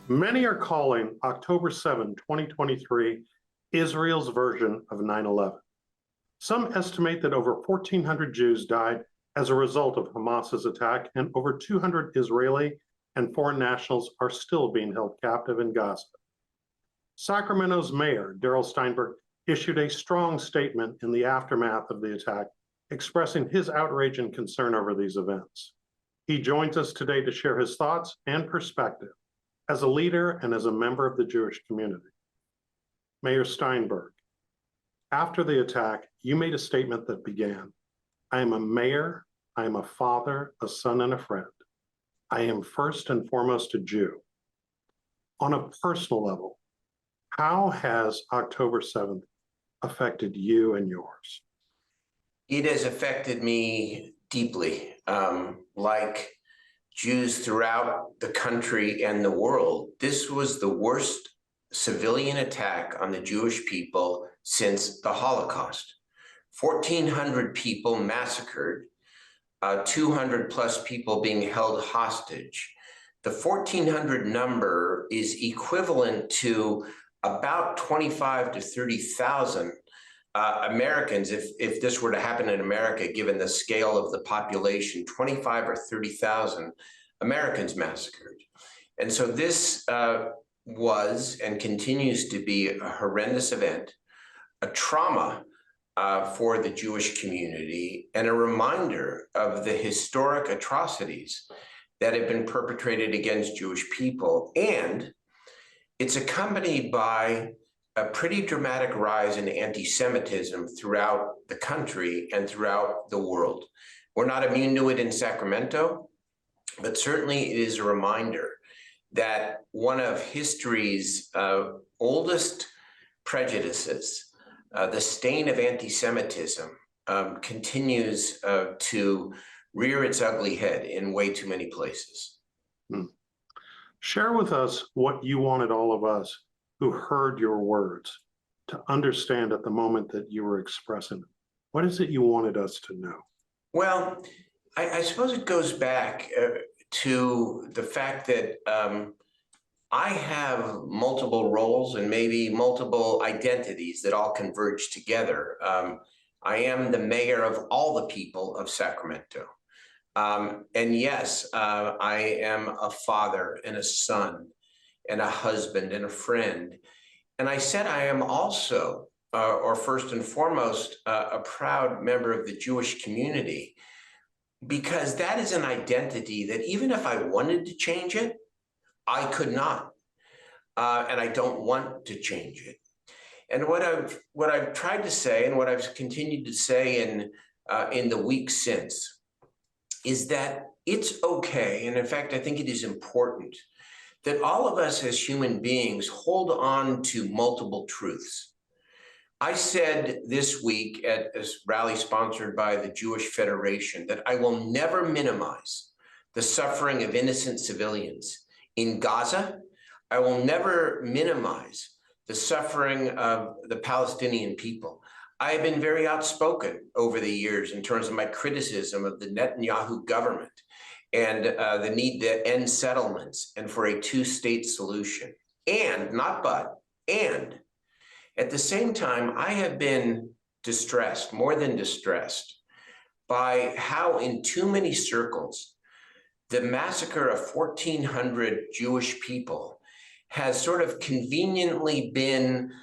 Many are calling October 7, 2023, Israel's version of 9/11. Some estimate that over 1,400 Jews died as a result of Hamas's attack, and over 200 Israeli and foreign nationals are still being held captive in Gaza. Sacramento's Mayor Darrell Steinberg issued a strong statement in the aftermath of the attack, expressing his outrage and concern over these events. He joins us today to share his thoughts and perspective as a leader and as a member of the Jewish community. Mayor Steinberg, after the attack, you made a statement that began, "I am a mayor, I am a father, a son, and a friend. I am first and foremost a Jew." On a personal level, how has October 7th affected you and yours? It has affected me deeply, like Jews throughout the country and the world. This was the worst civilian attack on the Jewish people since the Holocaust. 1,400 people massacred, 200 plus people being held hostage. The 1,400 number is equivalent to about 25 to 30,000 Americans, if this were to happen in America, given the scale of the population, 25 or 30,000 Americans massacred. And so this was and continues to be a horrendous event, a trauma for the Jewish community, and a reminder of the historic atrocities that have been perpetrated against Jewish people. And it's accompanied by a pretty dramatic rise in anti-Semitism throughout the country and throughout the world. We're not immune to it in Sacramento, but certainly it is a reminder that one of history's oldest prejudices, the stain of anti-Semitism, continues to rear its ugly head in way too many places. Share with us what you wanted all of us who heard your words to understand at the moment that you were expressing them. What is it you wanted us to know? Well, I suppose it goes back to the fact that I have multiple roles and maybe multiple identities that all converge together. I am the mayor of all the people of Sacramento. And yes, I am a father and a son and a husband and a friend. And I said I am also, or first and foremost, a proud member of the Jewish community, because that is an identity that even if I wanted to change it, I could not. And I don't want to change it. And what I've tried to say, and what I've continued to say in the weeks since, is that it's okay, and in fact, I think it is important, that all of us as human beings hold on to multiple truths. I said this week at a rally sponsored by the Jewish Federation that I will never minimize the suffering of innocent civilians in Gaza. I will never minimize the suffering of the Palestinian people. I have been very outspoken over the years in terms of my criticism of the Netanyahu government and the need to end settlements and for a two-state solution. And, not but, and at the same time, I have been distressed, more than distressed, by how in too many circles, the massacre of 1,400 Jewish people has sort of conveniently been,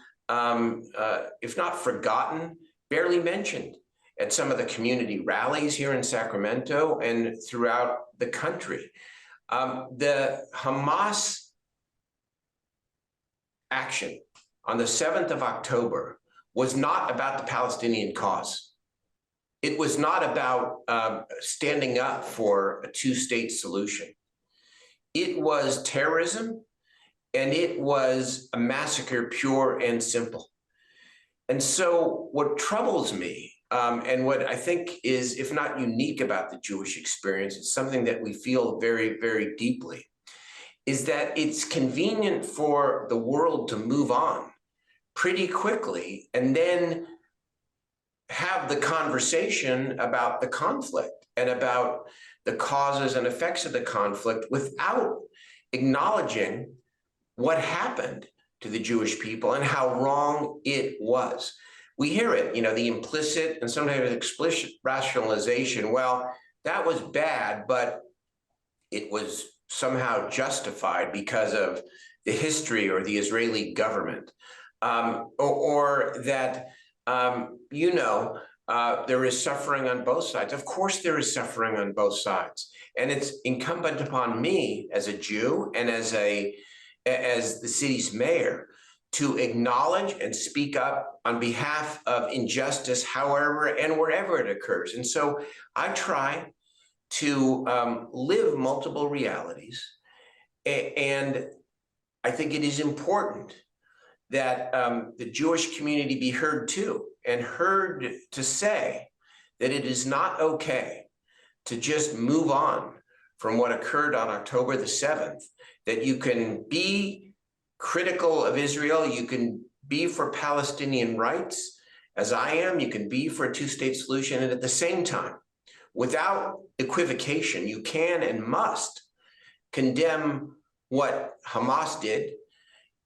if not forgotten, barely mentioned at some of the community rallies here in Sacramento and throughout the country. The Hamas action on the 7th of October was not about the Palestinian cause. It was not about standing up for a two-state solution. It was terrorism, and it was a massacre, pure and simple. And so what troubles me, and what I think is, if not unique about the Jewish experience, it's something that we feel very, very deeply, is that it's convenient for the world to move on pretty quickly and then have the conversation about the conflict and about the causes and effects of the conflict without acknowledging what happened to the Jewish people and how wrong it was. We hear it, the implicit and sometimes explicit rationalization. Well, that was bad, but it was somehow justified because of the history or the Israeli government, or that, there is suffering on both sides. Of course, there is suffering on both sides. And it's incumbent upon me as a Jew and as the city's mayor to acknowledge and speak up on behalf of injustice, however and wherever it occurs. And so I try to live multiple realities. And I think it is important that the Jewish community be heard too, and heard to say that it is not okay to just move on from what occurred on October the 7th, that you can be critical of Israel, you can be for Palestinian rights, as I am, you can be for a two-state solution, and at the same time, without equivocation, you can and must condemn what Hamas did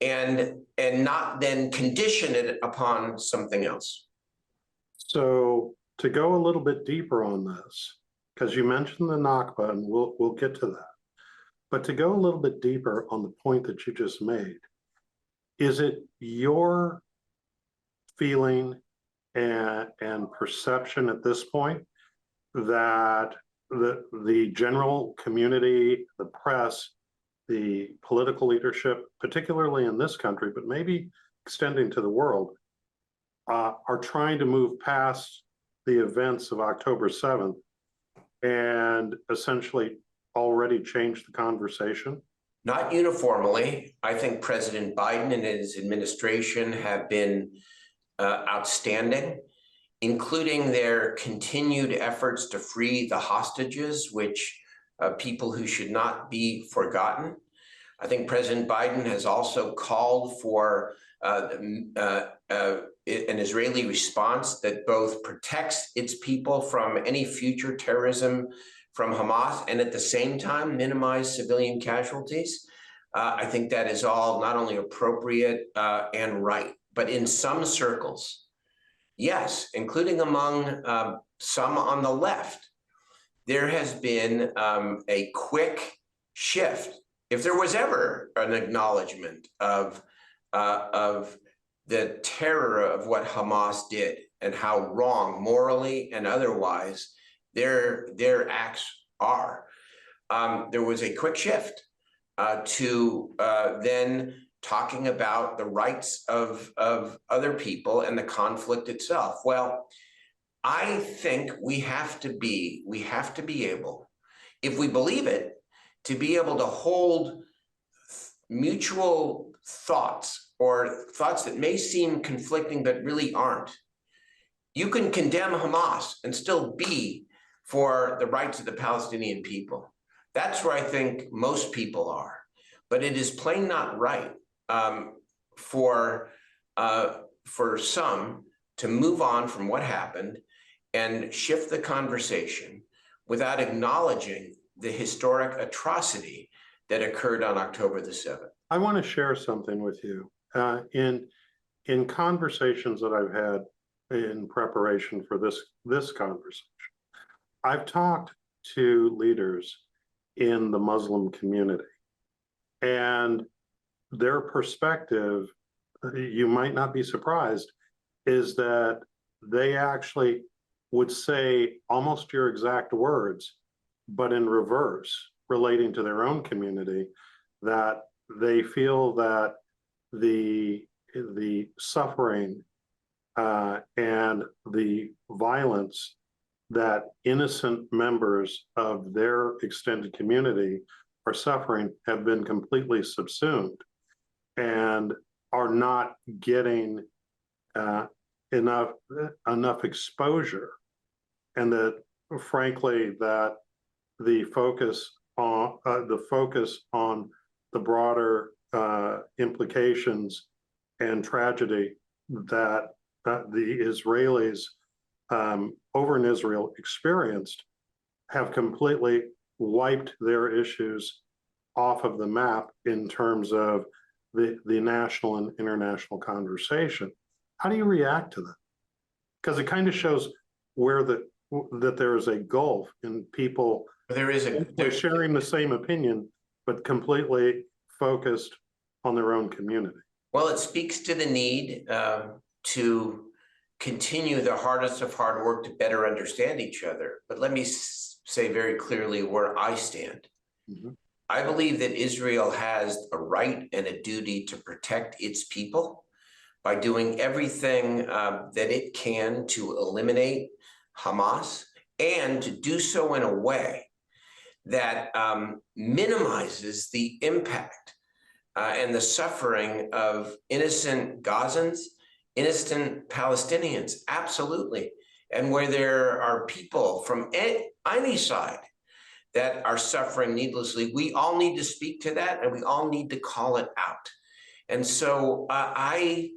and not then condition it upon something else. So to go a little bit deeper on this, because you mentioned the Nakba, and we'll get to that, but to go a little bit deeper on the point that you just made, is it your feeling and perception at this point that the general community, the press, the political leadership, particularly in this country, but maybe extending to the world, are trying to move past the events of October 7th and essentially already change the conversation? Not uniformly. I think President Biden and his administration have been outstanding, including their continued efforts to free the hostages, which people who should not be forgotten. I think President Biden has also called for an Israeli response that both protects its people from any future terrorism from Hamas and at the same time minimize civilian casualties. I think that is all not only appropriate and right, but in some circles, yes, including among some on the left, there has been a quick shift. If there was ever an acknowledgement of the terror of what Hamas did and how wrong morally and otherwise their acts are, there was a quick shift to then talking about the rights of other people and the conflict itself. Well, I think we have to be able, if we believe it, to be able to hold mutual thoughts or thoughts that may seem conflicting but really aren't. You can condemn Hamas and still be for the rights of the Palestinian people. That's where I think most people are. But it is plain not right for some to move on from what happened and shift the conversation without acknowledging the historic atrocity that occurred on October the 7th. I want to share something with you. In conversations that I've had in preparation for this conversation, I've talked to leaders in the Muslim community, and their perspective, you might not be surprised, is that they actually would say almost your exact words, but in reverse, relating to their own community, that they feel that the suffering and the violence that innocent members of their extended community are suffering have been completely subsumed and are not getting enough exposure, and that frankly that the focus on the broader implications and tragedy that the Israelis over in Israel experienced have completely wiped their issues off of the map in terms of the national and international conversation. How do you react to that? Because it kind of shows where that there is a gulf in people they're sharing the same opinion, but completely focused on their own community. Well, it speaks to the need to continue the hardest of hard work to better understand each other. But let me say very clearly where I stand. Mm-hmm. I believe that Israel has a right and a duty to protect its people by doing everything that it can to eliminate Hamas, and to do so in a way that minimizes the impact and the suffering of innocent Gazans, innocent Palestinians, absolutely. And where there are people from any side that are suffering needlessly, we all need to speak to that, and we all need to call it out. And so I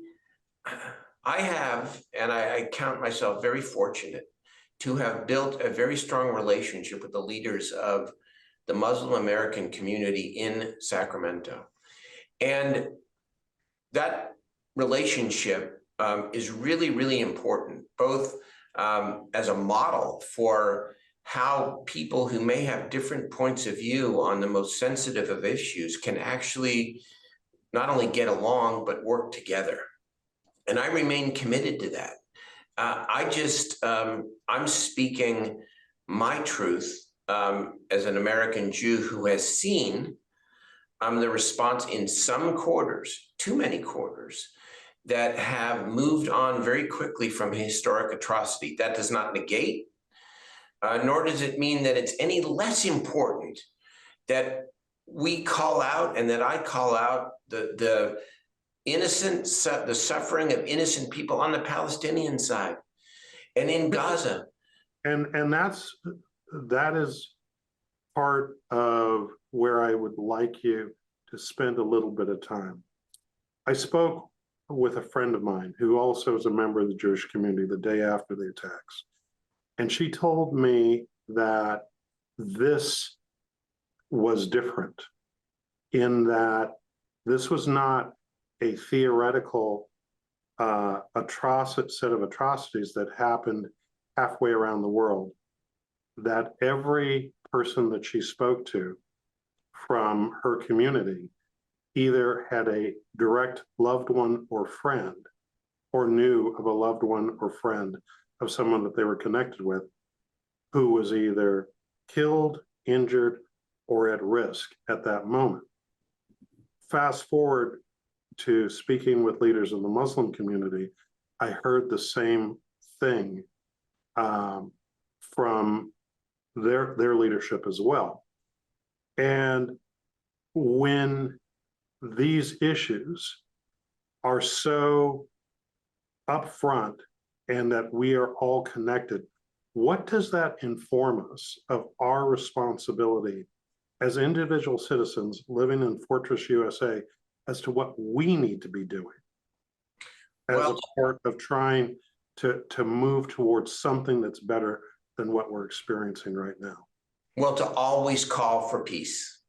have, and I count myself very fortunate to have built a very strong relationship with the leaders of the Muslim American community in Sacramento. And that relationship is really, really important, both as a model for how people who may have different points of view on the most sensitive of issues can actually not only get along, but work together. And I remain committed to that. I'm speaking my truth as an American Jew who has seen the response in some quarters, too many quarters, that have moved on very quickly from historic atrocity. That does not negate, nor does it mean that it's any less important that we call out and that I call out the suffering of innocent people on the Palestinian side and in Gaza. And that is part of where I would like you to spend a little bit of time. I spoke with a friend of mine who also is a member of the Jewish community the day after the attacks. And she told me that this was different in that this was not a theoretical set of atrocities that happened halfway around the world, that every person that she spoke to from her community either had a direct loved one or friend, or knew of a loved one or friend of someone that they were connected with who was either killed, injured, or at risk at that moment. Fast forward to speaking with leaders in the Muslim community, I heard the same thing from their leadership as well. And when these issues are so upfront and that we are all connected, what does that inform us of our responsibility as individual citizens living in Fortress USA as to what we need to be doing as a part of trying to move towards something that's better than what we're experiencing right now? Well, to always call for peace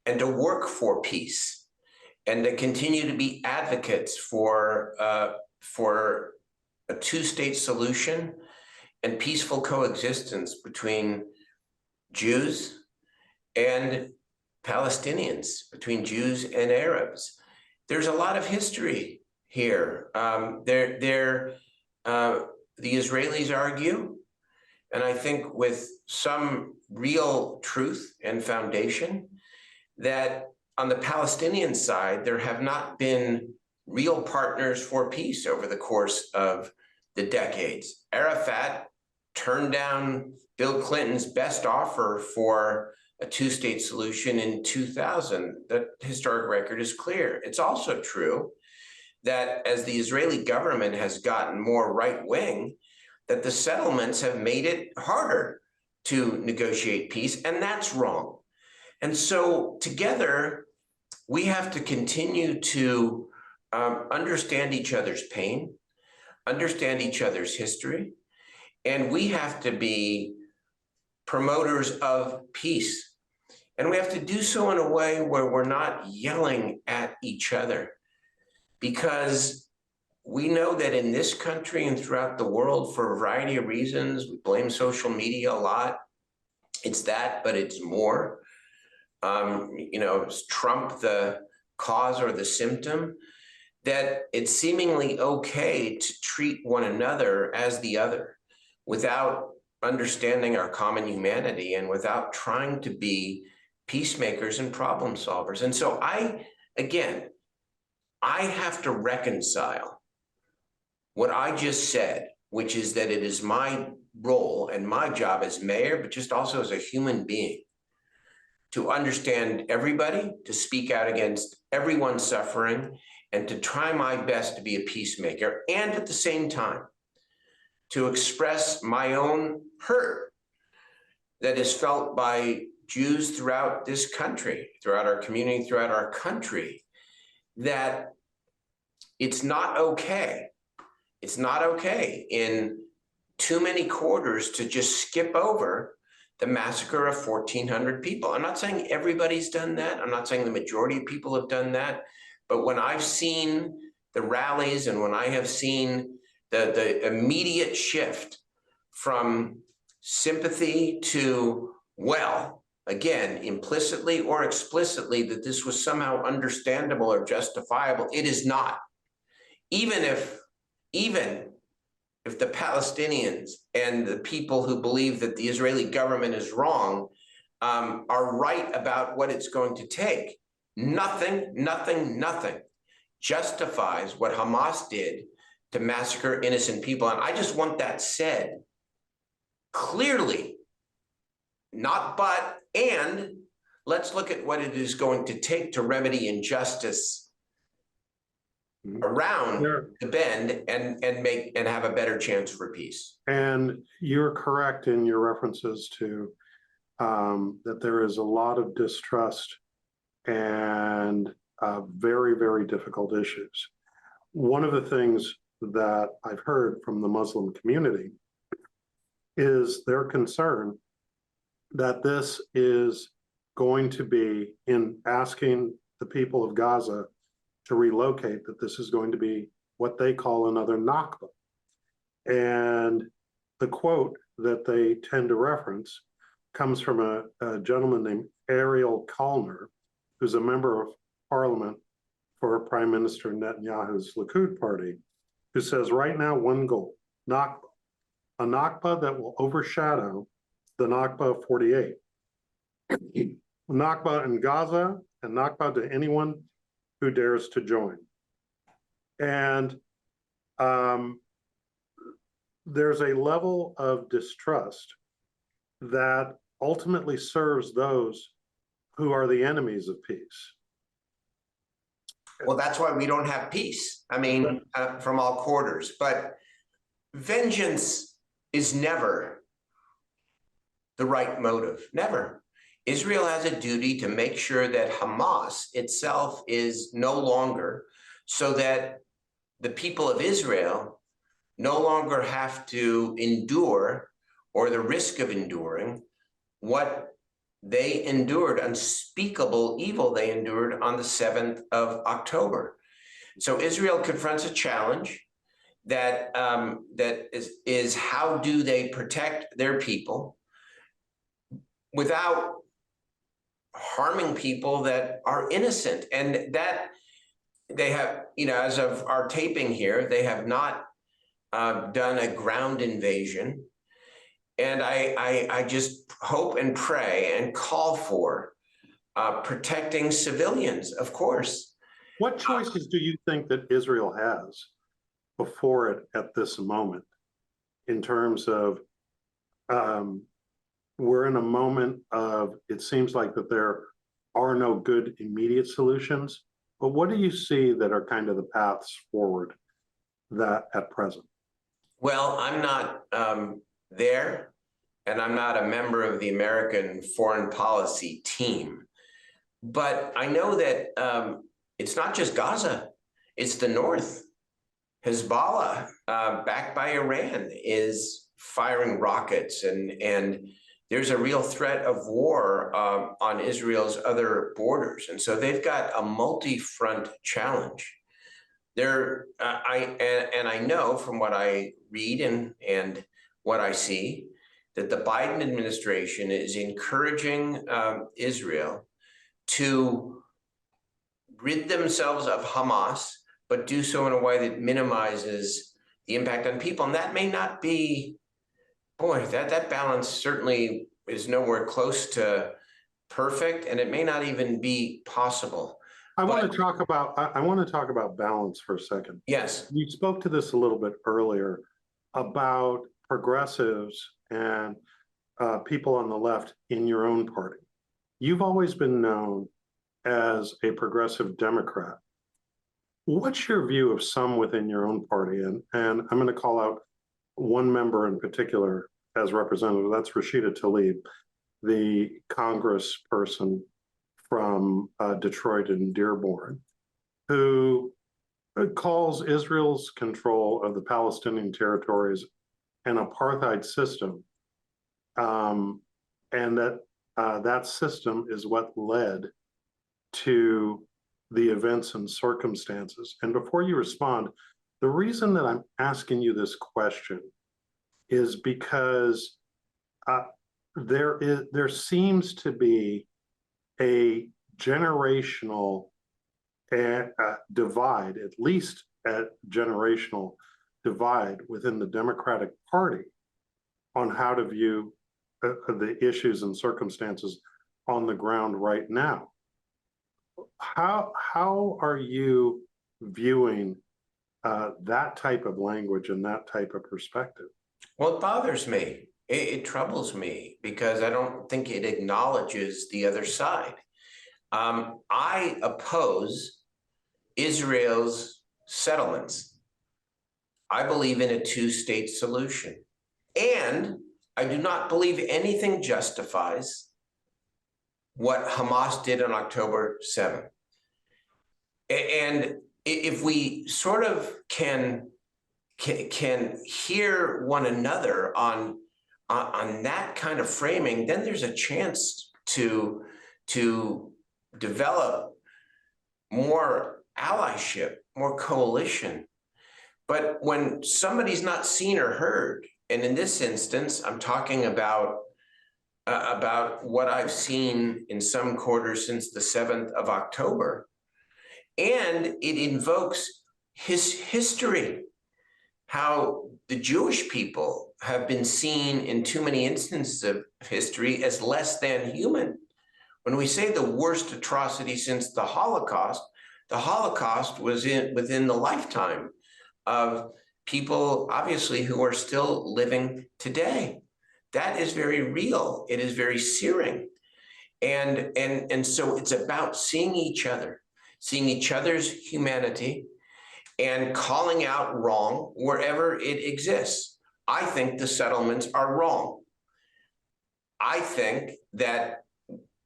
and to work for peace and to continue to be advocates for a two-state solution and peaceful coexistence between Jews and Palestinians, between Jews and Arabs. There's a lot of history here. The Israelis argue, and I think with some real truth and foundation, that on the Palestinian side, there have not been real partners for peace over the course of the decades. Arafat turned down Bill Clinton's best offer for a two-state solution in 2000. The historic record is clear. It's also true that as the Israeli government has gotten more right-wing, that the settlements have made it harder to negotiate peace, and that's wrong. And so together, we have to continue to understand each other's pain, understand each other's history, and we have to be promoters of peace. And we have to do so in a way where we're not yelling at each other, because we know that in this country and throughout the world, for a variety of reasons, we blame social media a lot. It's that, but it's more. Is Trump the cause or the symptom? That it's seemingly okay to treat one another as the other without understanding our common humanity and without trying to be peacemakers and problem solvers. And so I have to reconcile what I just said, which is that it is my role and my job as mayor, but just also as a human being, to understand everybody, to speak out against everyone's suffering, and to try my best to be a peacemaker, and at the same time, to express my own hurt that is felt by Jews throughout this country, throughout our community, throughout our country, that it's not okay. It's not okay in too many quarters to just skip over the massacre of 1,400 people. I'm not saying everybody's done that. I'm not saying the majority of people have done that. But when I've seen the rallies and when I have seen the immediate shift from sympathy to, well, again, implicitly or explicitly, that this was somehow understandable or justifiable, it is not. Even if the Palestinians and the people who believe that the Israeli government is wrong are right about what it's going to take, nothing justifies what Hamas did to massacre innocent people. And I just want that said clearly, not but, and let's look at what it is going to take to remedy injustice around the bend and have a better chance for peace. And you're correct in your references to that there is a lot of distrust and very, very difficult issues. One of the things that I've heard from the Muslim community is their concern that this is going to be, in asking the people of Gaza to relocate, that this is going to be what they call another Nakba. And the quote that they tend to reference comes from a gentleman named Ariel Kalner, who's a member of parliament for Prime Minister Netanyahu's Likud party, who says right now one goal, Nakba, a Nakba that will overshadow the Nakba of 48. Nakba in Gaza and Nakba to anyone who dares to join. And there's a level of distrust that ultimately serves those who are the enemies of peace. Well, that's why we don't have peace. I mean, from all quarters. But vengeance is never the right motive. Never. Israel has a duty to make sure that Hamas itself is no longer, so that the people of Israel no longer have to endure, or the risk of enduring, what they endured, unspeakable evil they endured on the 7th of October. So Israel confronts a challenge that is how do they protect their people without harming people that are innocent. And that they have, as of our taping here, they have not done a ground invasion. And I just hope and pray and call for protecting civilians, of course. What choices do you think that Israel has before it at this moment, in terms of we're in a moment of, it seems like that there are no good immediate solutions, but what do you see that are kind of the paths forward that at present? Well, I'm not there, and I'm not a member of the American foreign policy team, but I know that it's not just Gaza, it's the North. Hezbollah, backed by Iran, is firing rockets and there's a real threat of war on Israel's other borders. And so they've got a multi-front challenge. I know from what I read and what I see that the Biden administration is encouraging Israel to rid themselves of Hamas, but do so in a way that minimizes the impact on people. And that may not be, boy, that balance certainly is nowhere close to perfect, and it may not even be possible. I want to talk about balance for a second. Yes. You spoke to this a little bit earlier about progressives and people on the left in your own party. You've always been known as a progressive Democrat. What's your view of some within your own party? And I'm going to call out one member in particular as representative. That's Rashida Tlaib, the congressperson from Detroit and Dearborn, who calls Israel's control of the Palestinian territories an apartheid system, and that system is what led to the events and circumstances. And before you respond, the reason that I'm asking you this question is because there seems to be a generational divide, at least a generational divide within the Democratic Party on how to view the issues and circumstances on the ground right now. How are you viewing that type of language and that type of perspective? Well, it bothers me. It troubles me because I don't think it acknowledges the other side. I oppose Israel's settlements. I believe in a two-state solution. And I do not believe anything justifies what Hamas did on October 7th. And if we sort of can hear one another on that kind of framing, then there's a chance to develop more allyship, more coalition. But when somebody's not seen or heard, and in this instance, I'm talking about what I've seen in some quarters since the 7th of October, and it invokes his history, how the Jewish people have been seen in too many instances of history as less than human. When we say the worst atrocity since the Holocaust was within the lifetime of people, obviously, who are still living today. That is very real. It is very searing. And so it's about seeing each other, seeing each other's humanity, and calling out wrong wherever it exists. I think the settlements are wrong. I think that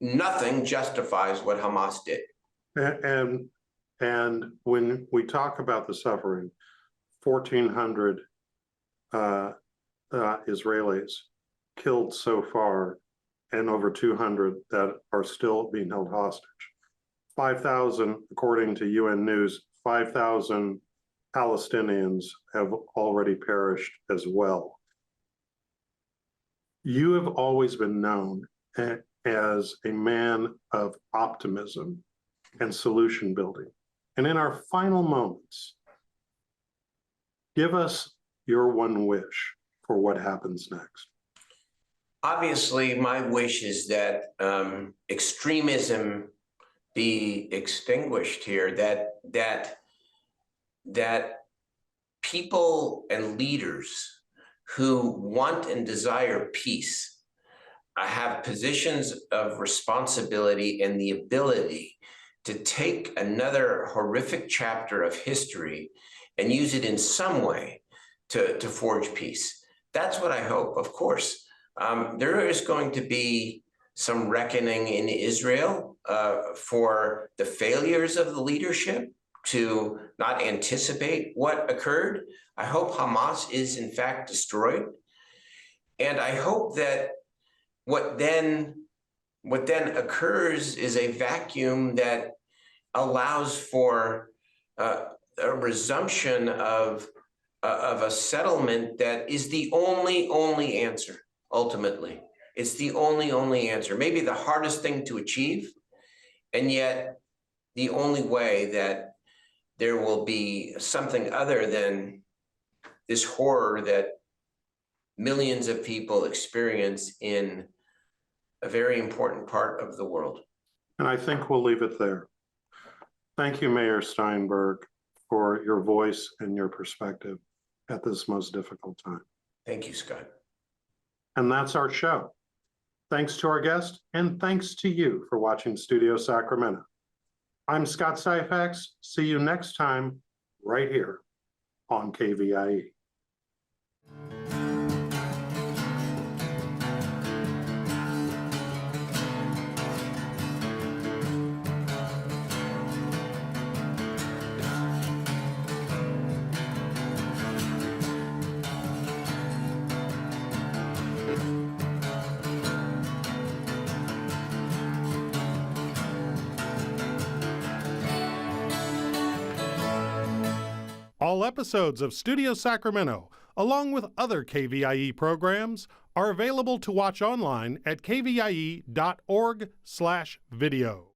nothing justifies what Hamas did. And when we talk about the suffering, 1,400 Israelis killed so far, and over 200 that are still being held hostage. 5,000, according to UN News, 5,000 Palestinians have already perished as well. You have always been known as a man of optimism and solution building. And in our final moments, give us your one wish for what happens next. Obviously, my wish is that extremism be extinguished here, that people and leaders who want and desire peace have positions of responsibility and the ability to take another horrific chapter of history and use it in some way to forge peace. That's what I hope. Of course, there is going to be some reckoning in Israel for the failures of the leadership to not anticipate what occurred. I hope Hamas is in fact destroyed. And I hope that what then occurs is a vacuum that allows for a resumption of a settlement that is the only answer. Ultimately, it's the only answer. Maybe the hardest thing to achieve, and yet the only way that there will be something other than this horror that millions of people experience in a very important part of the world. And I think we'll leave it there. Thank you, Mayor Steinberg, for your voice and your perspective at this most difficult time. Thank you, Scott. And that's our show. Thanks to our guest, and thanks to you for watching Studio Sacramento. I'm Scott Syphax. See you next time right here on KVIE. All episodes of Studio Sacramento, along with other KVIE programs, are available to watch online at kvie.org/video.